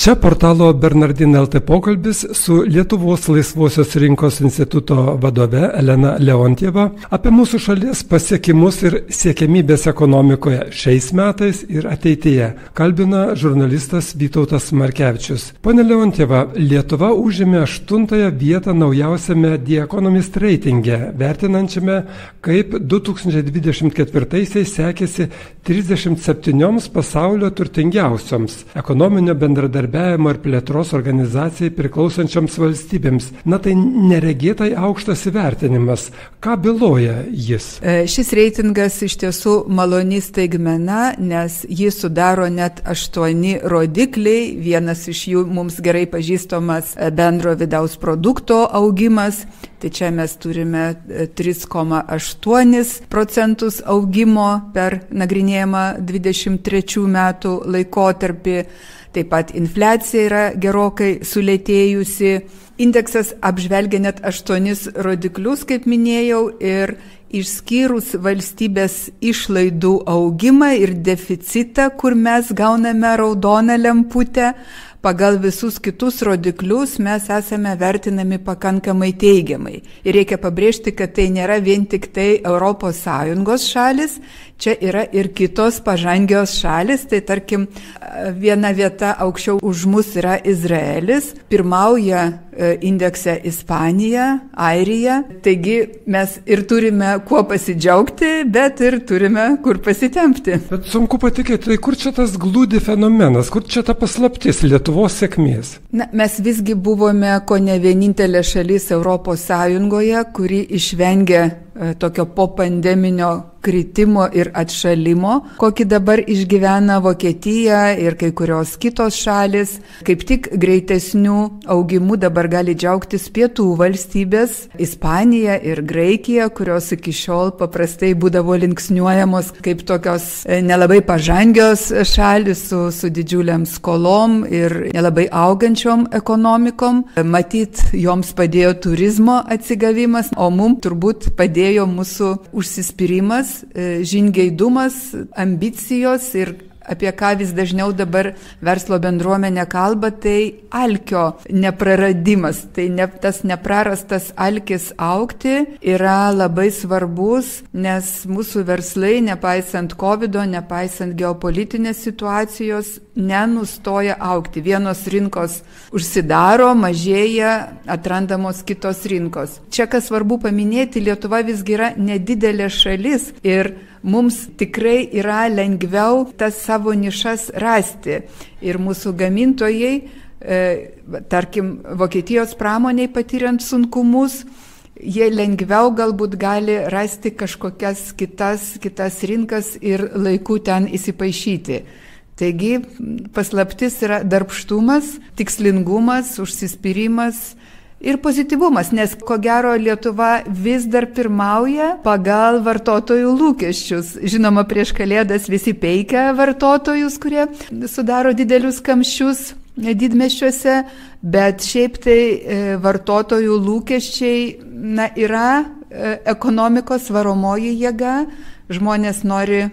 Čia portalo Bernardin LT pokalbis su Lietuvos laisvosios rinkos instituto vadove Elena Leontieva apie mūsų šalies pasiekimus ir siekiamybės ekonomikoje šiais metais ir ateityje. Kalbina žurnalistas Vytautas Markevičius. Pone Leontieva, Lietuva užėmė 8 vietą naujausiame The Economist reitinge, vertinančiame, kaip 2024-aisiais sekėsi 37 pasaulio turtingiausioms ekonominio bendradarbiavimo ir plėtros organizacijai priklausančioms valstybėms. Na tai neregėtai aukštas įvertinimas. Ką byloja jis? Šis reitingas iš tiesų maloni staigmena, nes jį sudaro net 8 rodikliai. Vienas iš jų mums gerai pažįstamas bendro vidaus produkto augimas. Tai čia mes turime 3,8% augimo per nagrinėjimą 23 metų laikotarpį. Taip pat infliacija yra gerokai sulėtėjusi. Indeksas apžvelgia net 8 rodiklius, kaip minėjau, ir išskyrus valstybės išlaidų augimą ir deficitą, kur mes gauname raudoną lemputę, pagal visus kitus rodiklius mes esame vertinami pakankamai teigiamai. Ir reikia pabrėžti, kad tai nėra vien tik tai ES šalis, čia yra ir kitos pažangios šalis. Tai tarkim, viena vieta aukščiau už mus yra Izraelis, pirmauja indekse Ispanija, Airija. Taigi mes ir turime kuo pasidžiaugti, bet ir turime kur pasitempti. Bet sunku patikėti, tai kur čia tas glūdi fenomenas, kur čia ta paslaptis Lietuvos sėkmės? Na, mes visgi buvome kone vienintelė šalis ES, kuri išvengė tokio popandeminio kritimo ir atšalimo, kokį dabar išgyvena Vokietija ir kai kurios kitos šalis. Kaip tik greitesnių augimų dabar gali džiaugtis pietų valstybės, Ispanija ir Graikija, kurios iki šiol paprastai būdavo linksniuojamos kaip tokios nelabai pažangios šalis su didžiuliam skolom ir nelabai augančiom ekonomikom. Matyt, joms padėjo turizmo atsigavimas, o mums turbūt padėjo mūsų užsispyrimas, žingeidumas, ambicijos ir apie ką vis dažniau dabar verslo bendruomenė kalba, tai alkio nepraradimas. Tai tas neprarastas alkis augti yra labai svarbus, nes mūsų verslai, nepaisant COVID-o, nepaisant geopolitinės situacijos, nenustoja augti. Vienos rinkos užsidaro, mažėja, atrandamos kitos rinkos. Čia, kas svarbu paminėti, Lietuva visgi yra nedidelė šalis ir mums tikrai yra lengviau tas savo nišas rasti. Ir mūsų gamintojai, tarkim, Vokietijos pramoniai patiriant sunkumus, jie lengviau galbūt gali rasti kažkokias kitas rinkas ir laiku ten įsipaišyti. Taigi paslaptis yra darbštumas, tikslingumas, užsispyrimas ir pozityvumas, nes ko gero Lietuva vis dar pirmauja pagal vartotojų lūkesčius. Žinoma, prieš Kalėdas visi peikia vartotojus, kurie sudaro didelius kamščius didmiesčiuose, bet šiaip tai vartotojų lūkesčiai yra ekonomikos varomoji jėga. Žmonės nori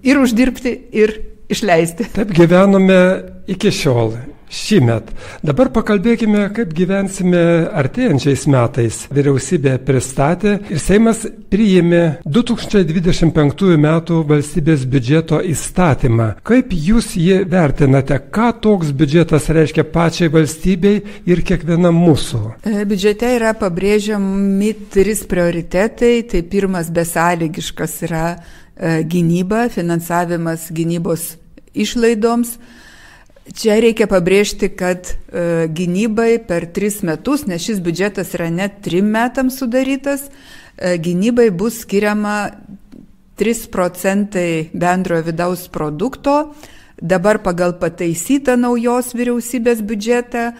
ir uždirbti, ir išleisti. Taip gyvenome iki šiol. Šįmet. Dabar pakalbėkime, kaip gyvensime artėjančiais metais. Vyriausybė pristatė ir Seimas priėmė 2025 metų valstybės biudžeto įstatymą. Kaip jūs jį vertinate? Ką toks biudžetas reiškia pačiai valstybei ir kiekvienam mūsų? Biudžete yra pabrėžiami 3 prioritetai. Tai pirmas besąlygiškas yra gynyba, finansavimas gynybos išlaidoms. Čia reikia pabrėžti, kad gynybai per 3 metus, nes šis biudžetas yra net 3 metams sudarytas, gynybai bus skiriama 3% bendrojo vidaus produkto. Dabar pagal pataisytą naujos vyriausybės biudžetą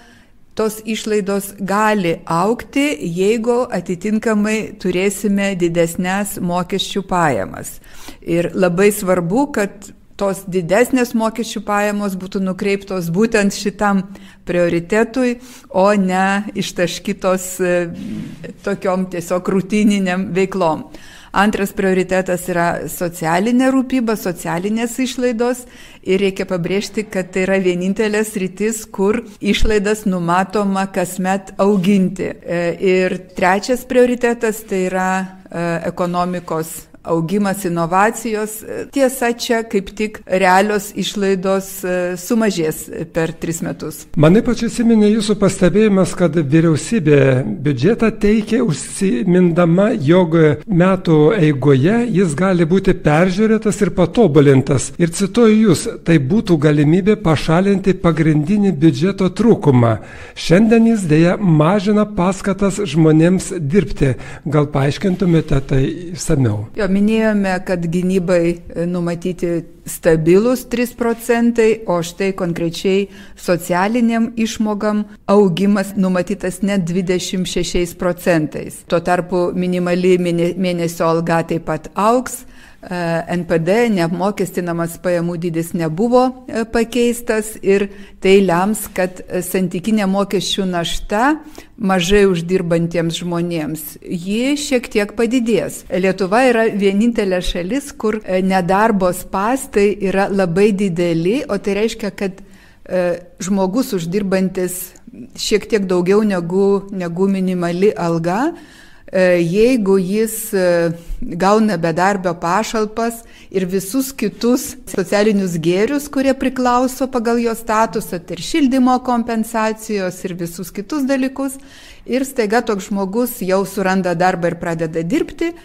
tos išlaidos gali augti, jeigu atitinkamai turėsime didesnės mokesčių pajamas. Ir labai svarbu, kad tos didesnės mokesčių pajamos būtų nukreiptos būtent šitam prioritetui, o ne ištaškytos tokiom tiesiog rutininiam veiklom. Antras prioritetas yra socialinė rūpyba, socialinės išlaidos ir reikia pabrėžti, kad tai yra vienintelė sritis, kur išlaidas numatoma kasmet auginti. Ir trečias prioritetas tai yra ekonomikos augimas, inovacijos. Tiesa, čia kaip tik realios išlaidos sumažės per 3 metus. Man ypač įsiminė jūsų pastebėjimas, kad vyriausybė biudžetą teikia užsimindama, jog metų eigoje jis gali būti peržiūrėtas ir patobulintas. Ir cituoju jūs, tai būtų galimybė pašalinti pagrindinį biudžeto trūkumą. Šiandien jis dėja mažina paskatas žmonėms dirbti. Gal paaiškintumėte tai išsamiau? Minėjome, kad gynybai numatyti stabilus 3%, o štai konkrečiai socialiniam išmokam augimas numatytas net 26%. Tuo tarpu minimali mėnesio alga taip pat augs. NPD, neapmokestinamas pajamų dydis, nebuvo pakeistas ir tai lems, kad santykinė mokesčių našta mažai uždirbantiems žmonėms, ji šiek tiek padidės. Lietuva yra vienintelė šalis, kur nedarbo spąstai yra labai dideli, o tai reiškia, kad žmogus uždirbantis šiek tiek daugiau negu minimali alga, jeigu jis gauna bedarbio pašalpas ir visus kitus socialinius gėrius, kurie priklauso pagal jo statusą, tai ir šildymo kompensacijos ir visus kitus dalykus, ir staiga toks žmogus jau suranda darbą ir pradeda dirbti,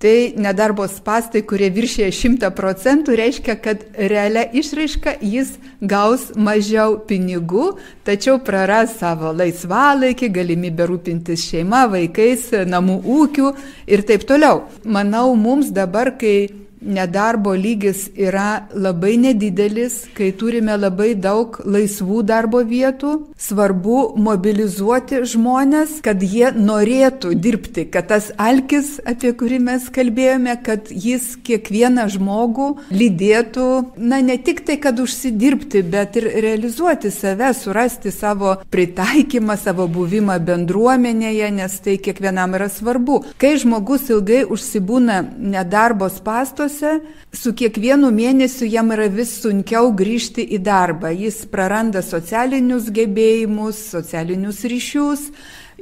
tai nedarbo spąstai, kurie viršėja 100%, reiškia, kad realia išraiška jis gaus mažiau pinigų, tačiau praras savo laisvalaikį, galimybę rūpintis šeima, vaikais, namų ūkiu ir taip toliau. Manau, mums dabar, kai nedarbo lygis yra labai nedidelis, kai turime labai daug laisvų darbo vietų, svarbu mobilizuoti žmonės, kad jie norėtų dirbti, kad tas alkis, apie kurį mes kalbėjome, kad jis kiekvieną žmogų lydėtų, ne tik tai, kad užsidirbti, bet ir realizuoti save, surasti savo pritaikymą, savo buvimą bendruomenėje, nes tai kiekvienam yra svarbu. Kai žmogus ilgai užsibūna nedarbo spąstuose, su kiekvienu mėnesiu jam yra vis sunkiau grįžti į darbą. Jis praranda socialinius gebėjimus, socialinius ryšius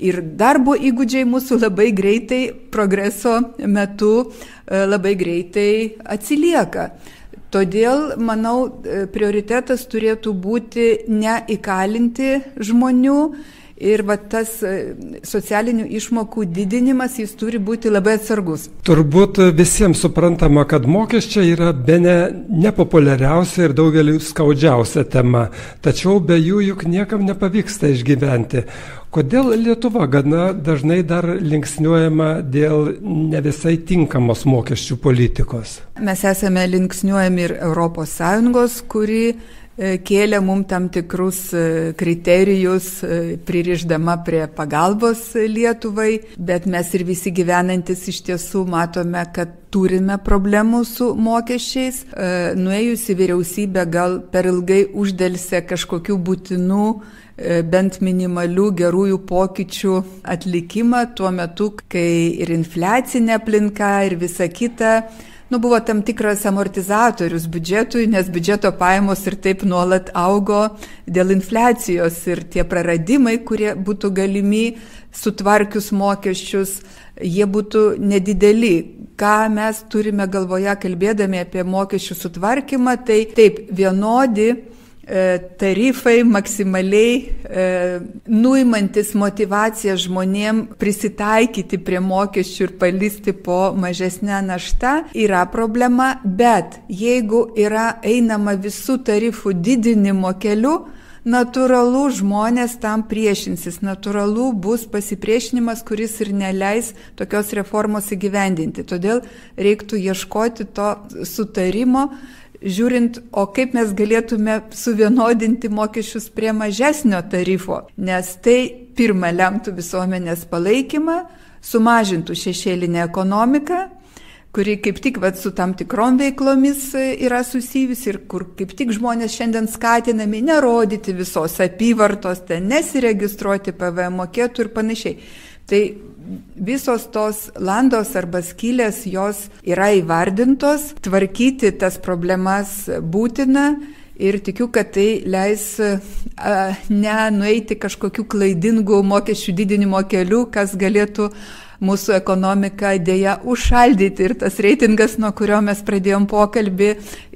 ir darbo įgūdžiai mūsų labai greitai, progreso metu labai greitai atsilieka. Todėl, manau, prioritetas turėtų būti ne įkalinti žmonių, ir tas socialinių išmokų didinimas, jis turi būti labai atsargus. Turbūt visiems suprantama, kad mokesčiai yra bene nepopuliariausia ir daugeliu skaudžiausia tema, tačiau be jų juk niekam nepavyksta išgyventi. Kodėl Lietuva gana dažnai dar linksniuojama dėl ne visai tinkamos mokesčių politikos? Mes esame linksniuojami ir ES, kuri kėlė mums tam tikrus kriterijus, pririšdama prie pagalbos Lietuvai, bet mes ir visi gyvenantis iš tiesų matome, kad turime problemų su mokesčiais. Nuėjusi vyriausybė gal per ilgai uždelsė kažkokių būtinų, bent minimalių gerųjų pokyčių atlikimą tuo metu, kai ir infliacinė aplinka ir visa kita, buvo tam tikras amortizatorius biudžetui, nes biudžeto pajamos ir taip nuolat augo dėl infliacijos ir tie praradimai, kurie būtų galimi sutvarkius mokesčius, jie būtų nedideli. Ką mes turime galvoje, kalbėdami apie mokesčių sutvarkymą, tai taip vienodi tarifai maksimaliai nuimantis motyvaciją žmonėm prisitaikyti prie mokesčių ir palisti po mažesnę naštą yra problema, bet jeigu yra einama visų tarifų didinimo keliu, natūralu žmonės tam priešinsis, natūralu bus pasipriešinimas, kuris ir neleis tokios reformos įgyvendinti. Todėl reiktų ieškoti to sutarimo, žiūrint, o kaip mes galėtume suvienodinti mokesčius prie mažesnio tarifo, nes tai pirma lemtų visuomenės palaikymą, sumažintų šešėlinę ekonomiką, kuri kaip tik su tam tikrom veiklomis yra susijusi ir kur kaip tik žmonės šiandien skatinami nerodyti visos apyvartos, nesiregistruoti PVM mokėtų ir panašiai. Tai visos tos landos arba skylės, jos yra įvardintos, tvarkyti tas problemas būtina. Ir tikiu, kad tai leis nenueiti kažkokių klaidingų mokesčių didinimo kelių, kas galėtų mūsų ekonomiką dėja užšaldyti. Ir tas reitingas, nuo kurio mes pradėjom pokalbį,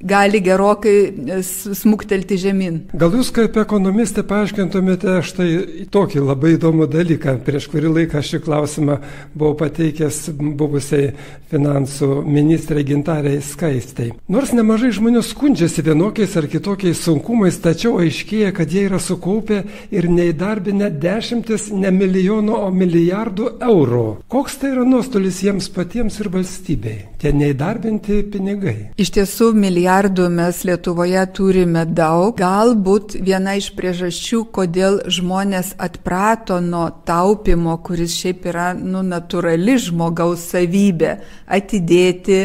gali gerokai smuktelti žemyn. Gal jūs kaip ekonomistė paaiškintumėte štai tokį labai įdomų dalyką. Prieš kurį laiką šį klausimą buvau pateikęs buvusiai finansų ministrei Gintarei Skaistei. Nors nemažai žmonių skundžiasi vienokiais ar kitokiais sunkumais, tačiau aiškėja, kad jie yra sukaupę ir neįdarbinę dešimtis ne milijonų, o milijardų eurų. Koks tai yra nuostolis jiems patiems ir valstybei, tie neįdarbinti pinigai? Iš tiesų, milijardų mes Lietuvoje turime daug. Galbūt viena iš priežasčių, kodėl žmonės atprato nuo taupimo, kuris šiaip yra natūrali žmogaus savybė - atidėti,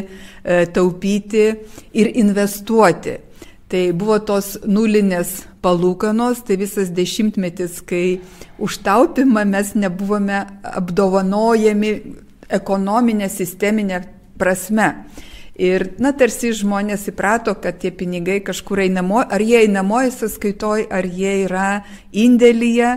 taupyti ir investuoti. Tai buvo tos nulinės palūkanos, tai visas dešimtmetis, kai už taupimą mes nebuvome apdovanojami ekonominė, sisteminė prasme. Ir, tarsi žmonės įprato, kad tie pinigai kažkur einamo, ar jie einamoji sąskaitoj, ar jie yra indėlyje,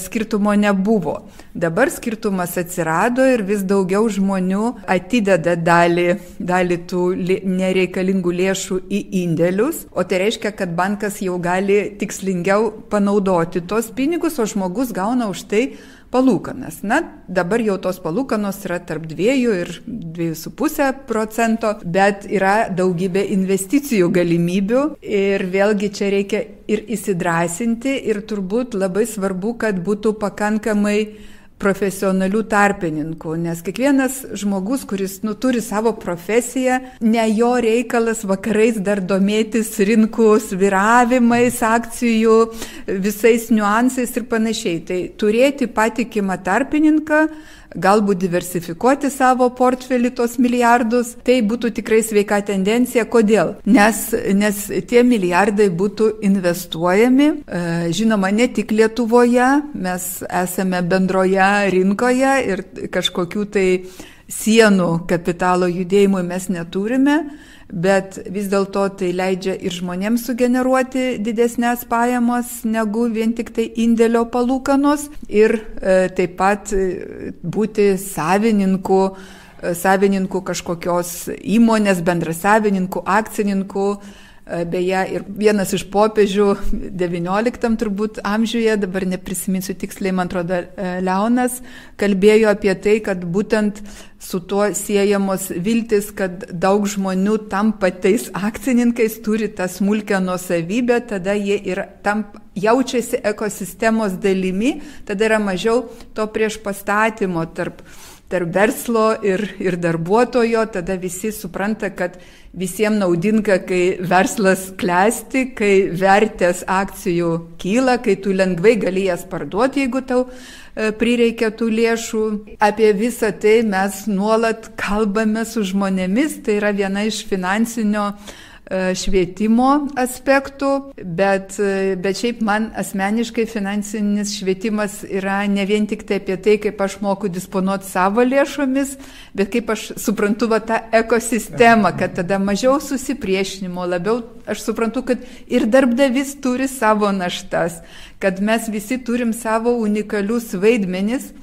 skirtumo nebuvo. Dabar skirtumas atsirado ir vis daugiau žmonių atideda dalį tų nereikalingų lėšų į indėlius, o tai reiškia, kad bankas jau gali tikslingiau panaudoti tos pinigus, o žmogus gauna už tai palūkanas. Dabar jau tos palūkanos yra tarp 2 ir 2,5%, bet yra daugybė investicijų galimybių ir vėlgi čia reikia ir įsidrasinti ir turbūt labai svarbu, kad būtų pakankamai profesionalių tarpininkų, nes kiekvienas žmogus, kuris turi savo profesiją, ne jo reikalas vakarais dar domėtis rinkų svyravimais, akcijų, visais niuansais ir panašiai. Tai turėti patikimą tarpininką, galbūt diversifikuoti savo portfelį tos milijardus, tai būtų tikrai sveika tendencija. Kodėl? Nes tie milijardai būtų investuojami, žinoma, ne tik Lietuvoje, mes esame bendroje rinkoje ir kažkokių tai sienų kapitalo judėjimui mes neturime, bet vis dėlto tai leidžia ir žmonėms sugeneruoti didesnės pajamas negu vien tik tai indėlio palūkanos ir taip pat būti savininku kažkokios įmonės, bendrasavininkų, akcininkų. Beje, ir vienas iš popiežių XIX turbūt amžiuje, dabar neprisiminsiu tiksliai, man atrodo, Leonas, kalbėjo apie tai, kad būtent su tuo siejamos viltis, kad daug žmonių tampa tais akcininkais, turi tą smulkią nuosavybę, tada jie jaučiasi ekosistemos dalimi, tada yra mažiau to priešpastatymo tarp verslo ir darbuotojo, tada visi supranta, kad visiems naudinga, kai verslas klesti, kai vertės akcijų kyla, kai tu lengvai gali jas parduoti, jeigu tau prireikia tų lėšų. Apie visą tai mes nuolat kalbame su žmonėmis, tai yra viena iš finansinio švietimo aspektų, bet šiaip man asmeniškai finansinis švietimas yra ne vien tik tai apie tai, kaip aš moku disponuoti savo lėšomis, bet kaip aš suprantu tą ekosistemą, kad tada mažiau susipriešinimo, labiau aš suprantu, kad ir darbdavys turi savo naštas, kad mes visi turim savo unikalius vaidmenis.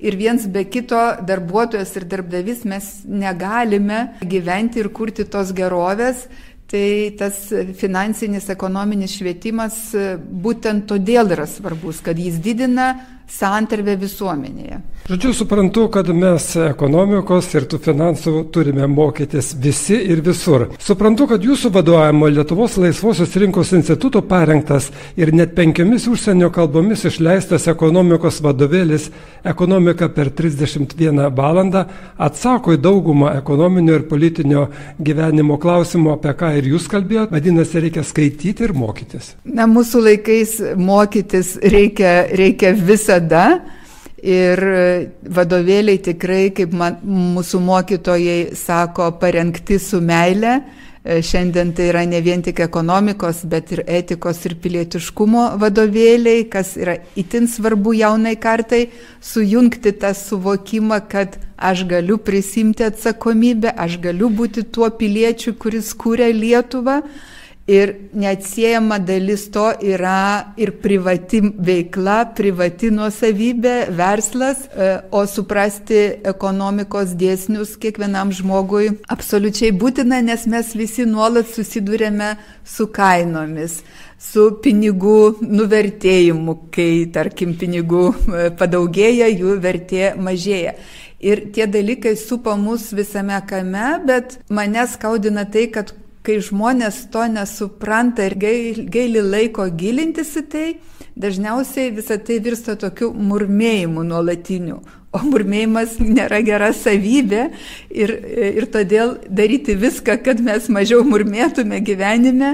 Ir viens be kito, darbuotojas ir darbdavys, mes negalime gyventi ir kurti tos gerovės. Tai tas finansinis, ekonominis švietimas būtent todėl yra svarbus, kad jis didina santarvę visuomenėje. Žodžiu, suprantu, kad mes ekonomikos ir tų finansų turime mokytis visi ir visur. Suprantu, kad jūsų vadovavimo Lietuvos laisvosios rinkos instituto parengtas ir net 5 užsienio kalbomis išleistas ekonomikos vadovėlis Ekonomika per 31 valandą atsako į daugumą ekonominio ir politinio gyvenimo klausimų, apie ką ir jūs kalbėjote. Vadinasi, reikia skaityti ir mokytis. Mūsų laikais mokytis reikia visada. Ir vadovėliai tikrai, kaip mūsų mokytojai sako, parengti su meile. Šiandien tai yra ne vien tik ekonomikos, bet ir etikos ir pilietiškumo vadovėliai, kas yra itin svarbu jaunai kartai, sujungti tą suvokimą, kad aš galiu prisimti atsakomybę, aš galiu būti tuo piliečiu, kuris kūrė Lietuvą. Ir neatsiejama dalis to yra ir privati veikla, privati nuosavybė, verslas, o suprasti ekonomikos dėsnius kiekvienam žmogui absoliučiai būtina, nes mes visi nuolat susidurėme su kainomis, su pinigų nuvertėjimu, kai, tarkim, pinigų padaugėja, jų vertė mažėja. Ir tie dalykai supa mus visame kame, bet mane skaudina tai, kad kai žmonės to nesupranta ir gaili laiko gilintis į tai, dažniausiai visą tai virsta tokiu murmėjimu nuolatiniu. O murmėjimas nėra gera savybė ir todėl daryti viską, kad mes mažiau murmėtume gyvenime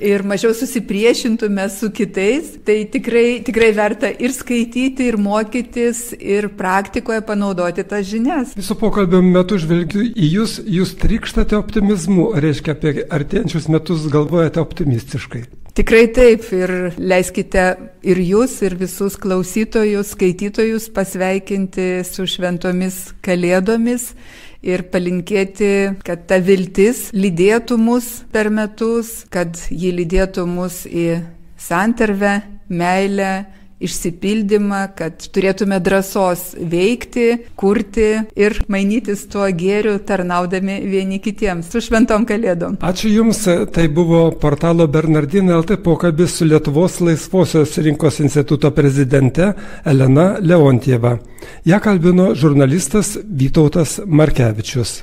ir mažiau susipriešintume su kitais, tai tikrai verta ir skaityti, ir mokytis, ir praktikoje panaudoti tas žinias. Viso pokalbio metu žvelgiu į jūs trykštate optimizmu, reiškia apie artėjančius metus galvojate optimistiškai. Tikrai taip, ir leiskite ir jūs, ir visus klausytojus, skaitytojus pasveikinti su šventomis Kalėdomis ir palinkėti, kad ta viltis lydėtų mus per metus, kad ji lydėtų mus į santarvę, meilę, išsipildymą, kad turėtume drąsos veikti, kurti ir mainytis tuo gėriu, tarnaudami vieni kitiems. Su šventom Kalėdom. Ačiū Jums, tai buvo portalo Bernardinai LT pokalbis su Lietuvos laisvosios rinkos instituto prezidente Elena Leontieva. Ja kalbino žurnalistas Vytautas Markevičius.